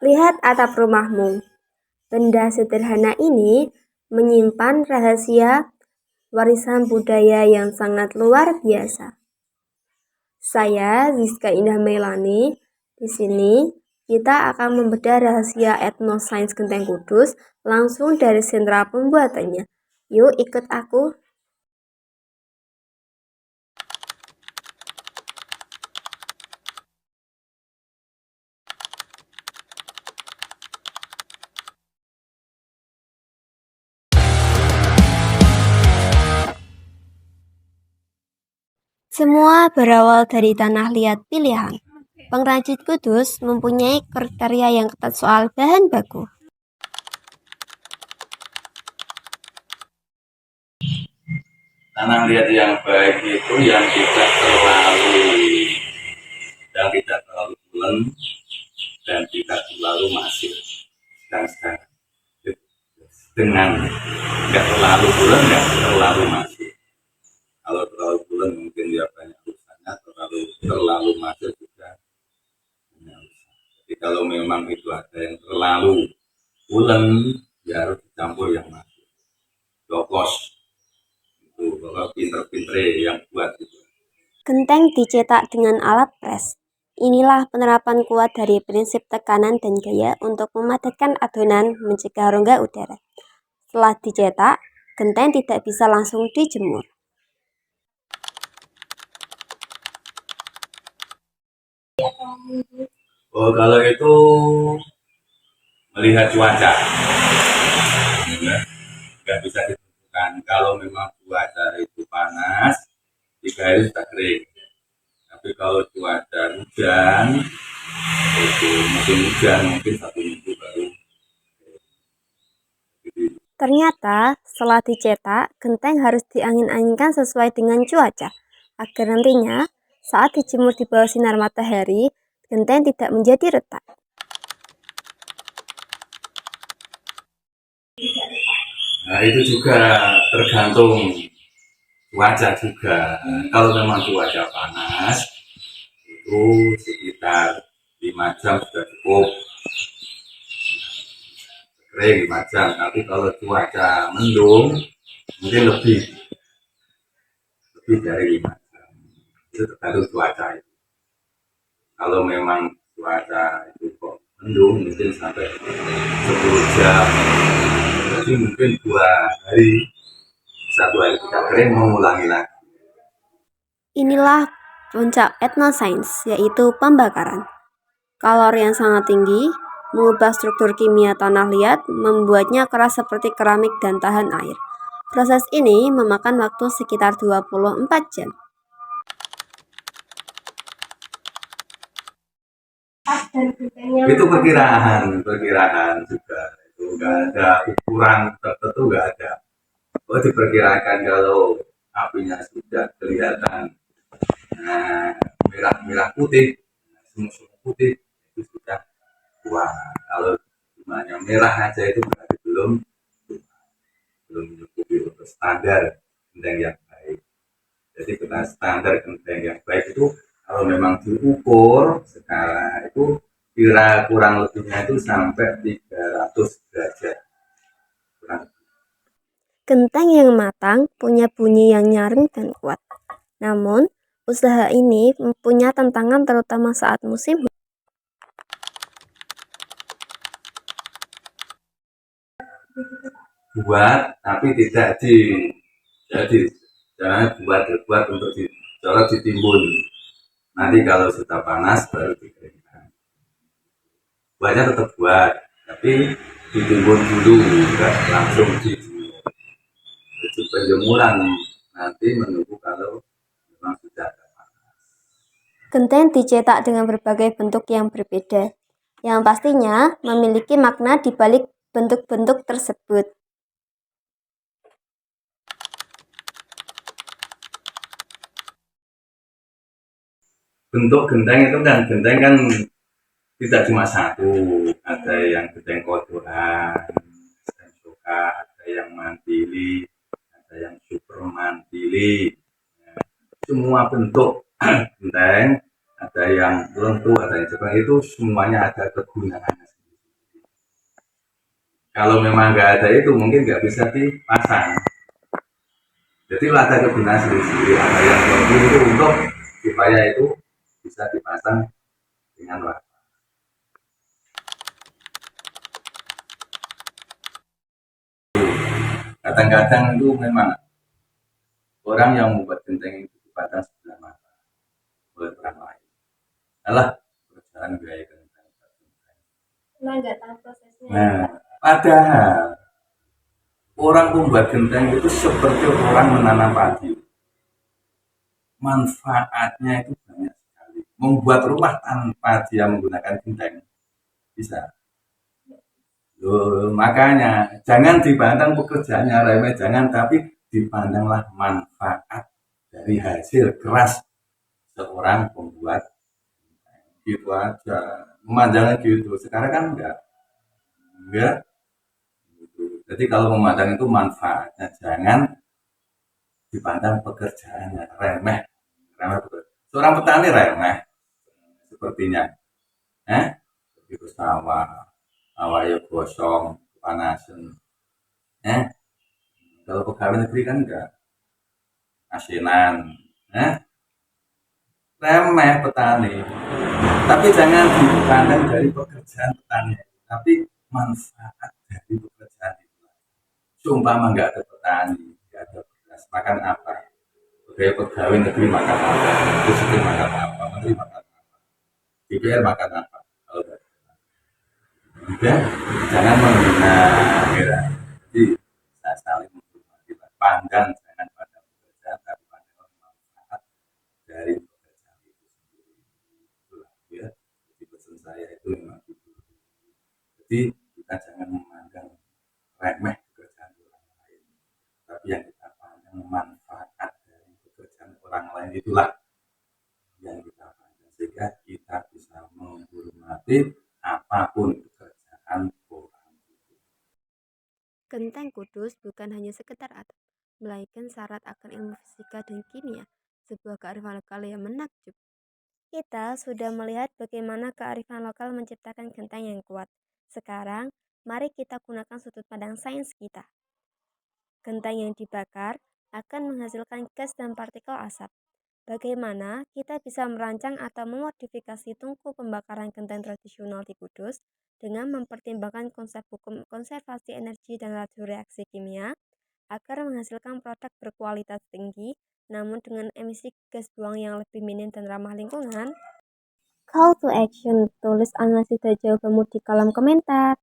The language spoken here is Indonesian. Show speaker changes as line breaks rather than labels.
Lihat atap rumahmu. Benda sederhana ini menyimpan rahasia warisan budaya yang sangat luar biasa. Saya Zizka Indah Melani. Di sini kita akan membedah rahasia etnosains Genteng Kudus langsung dari sentra pembuatannya. Yuk ikut aku. Semua berawal dari tanah liat pilihan. Pengrajin Kudus mempunyai kriteria yang ketat soal bahan baku.
Tanah liat yang baik itu yang tidak terlalu bulan dan tidak terlalu masif dan dengan nggak terlalu bulan, nggak terlalu masif. Kalau terlalu bulan mungkin ya banyak rusaknya, terlalu masif juga banyak rusak. Jadi kalau memang itu ada yang terlalu bulan, ya harus dicampur yang masif. Dokos itu kalau pinter-pinter yang buat itu.
Genteng dicetak dengan alat pres. Inilah penerapan kuat dari prinsip tekanan dan gaya untuk memadatkan adonan mencegah rongga udara. Setelah dicetak, genteng tidak bisa langsung dijemur.
Oh, kalau itu melihat cuaca, nggak bisa ditentukan. Kalau memang cuaca itu panas, 3 hari sudah kering. Tapi kalau cuaca hujan, itu musim hujan mungkin 1 minggu baru.
Ternyata, setelah dicetak, genteng harus diangin-anginkan sesuai dengan cuaca, agar nantinya saat dijemur di bawah sinar matahari, genteng tidak menjadi retak.
Nah, itu juga tergantung cuaca juga. Kalau memang cuaca panas, itu sekitar 5 jam sudah cukup. Kering 5 jam, tapi kalau cuaca mendung, mungkin lebih dari 5 jam. Itu tergantung cuaca itu. Kalau memang cuaca itu kok mendung, mungkin sampai 10 jam. Jadi mungkin 2 hari, 1 hari tidak kering, mengulangi lagi.
Inilah puncak etnosains, yaitu pembakaran. Kalori yang sangat tinggi, mengubah struktur kimia tanah liat, membuatnya keras seperti keramik dan tahan air. Proses ini memakan waktu sekitar 24 jam.
Itu perkiraan juga. Itu nggak ada ukuran tertentu, nggak ada. Oh, diperkirakan kalau apinya sudah kelihatan merah putih, sumur putih, itu sudah tua. Kalau cuma yang merah aja itu berarti belum mencukupi untuk standar genteng yang baik. Jadi kita standar genteng yang baik itu kalau memang diukur sekarang itu kira kurang lebihnya itu sampai 300 derajat.
Genteng yang matang punya bunyi yang nyaring dan kuat. Namun, usaha ini punya tantangan terutama saat musim hujan.
Buat tapi tidak jadi jangan buat untuk ditimbun. Nanti kalau sudah panas baru dikeringkan. Buatnya tetap buat, tapi ditimbun dulu, enggak langsung dijemur. Jadi penjemuran nanti menunggu kalau memang sudah ada panas.
Genteng dicetak dengan berbagai bentuk yang berbeda, yang pastinya memiliki makna di balik bentuk-bentuk tersebut.
Bentuk genteng itu kan genteng kan tidak cuma satu, ada yang genteng kodokan, ada yang mantili, ada yang super mantili. Semua bentuk genteng, ada yang lentur, ada yang cepat, itu semuanya ada kegunaannya. Kalau memang nggak ada itu mungkin nggak bisa dipasang. Jadi ada kegunaan sendiri-sendiri, ada yang seperti itu untuk supaya itu bisa dipasang dengan warna. Kadang-kadang itu memang orang yang membuat genteng itu dipandang sebelah mata oleh orang lain. Alah, pekerjaan gaya genteng.
Nah, nggak tahu prosesnya.
Nah, padahal orang membuat genteng itu seperti orang menanam padi. Manfaatnya itu banyak sekali. Membuat rumah tanpa dia menggunakan genteng bisa. Loh, makanya jangan dipandang pekerjaannya remeh, jangan, tapi dipandanglah manfaat dari hasil keras seorang pembuat. Gitu aja. Memandangnya gitu. Sekarang kan enggak. Gitu. Jadi kalau memandang itu manfaatnya, jangan dipandang pekerjaannya remeh. Remeh betul. Seorang petani remeh sepertinya. Itu sawah, awalnya gosong, panasan. Eh, kalau pegawai negeri kan enggak, asinan. Eh, remeh petani. Tapi jangan dipandang dari pekerjaan petani, tapi manfaat dari pekerjaan itu. Sumpah enggak ada petani, enggak ada beras, makan apa? Pegawai negeri makan apa? Presiden makan apa? Menteri makan apa? DPR makan apa? Kalau tidak, jangan menghina daerah. Jadi saya saling menghormati, pandang jangan pada pekerjaan, tapi pandang manfaat dari pekerjaan itu sendiri. Itulah ya. Jadi pesan saya itu memang gitu. Jadi kita jangan memandang remeh pekerjaan orang lain, tapi yang kita pandang manfaat dari pekerjaan orang lain itulah yang kita pandang, sehingga kita bisa menghormati apapun pekerjaan orang itu.
Genteng Kudus bukan hanya sekedar atap, melainkan syarat akan ilmu fisika dan kimia, sebuah kearifan lokal yang menakjub. Kita sudah melihat bagaimana kearifan lokal menciptakan genteng yang kuat. Sekarang, mari kita gunakan sudut pandang sains kita. Genteng yang dibakar akan menghasilkan gas dan partikel asap. Bagaimana kita bisa merancang atau memodifikasi tungku pembakaran genteng tradisional di Kudus dengan mempertimbangkan konsep hukum konservasi energi dan laju reaksi kimia agar menghasilkan produk berkualitas tinggi namun dengan emisi gas buang yang lebih minim dan ramah lingkungan? Call to action, tulis analisis dan jawabanmu di kolom komentar.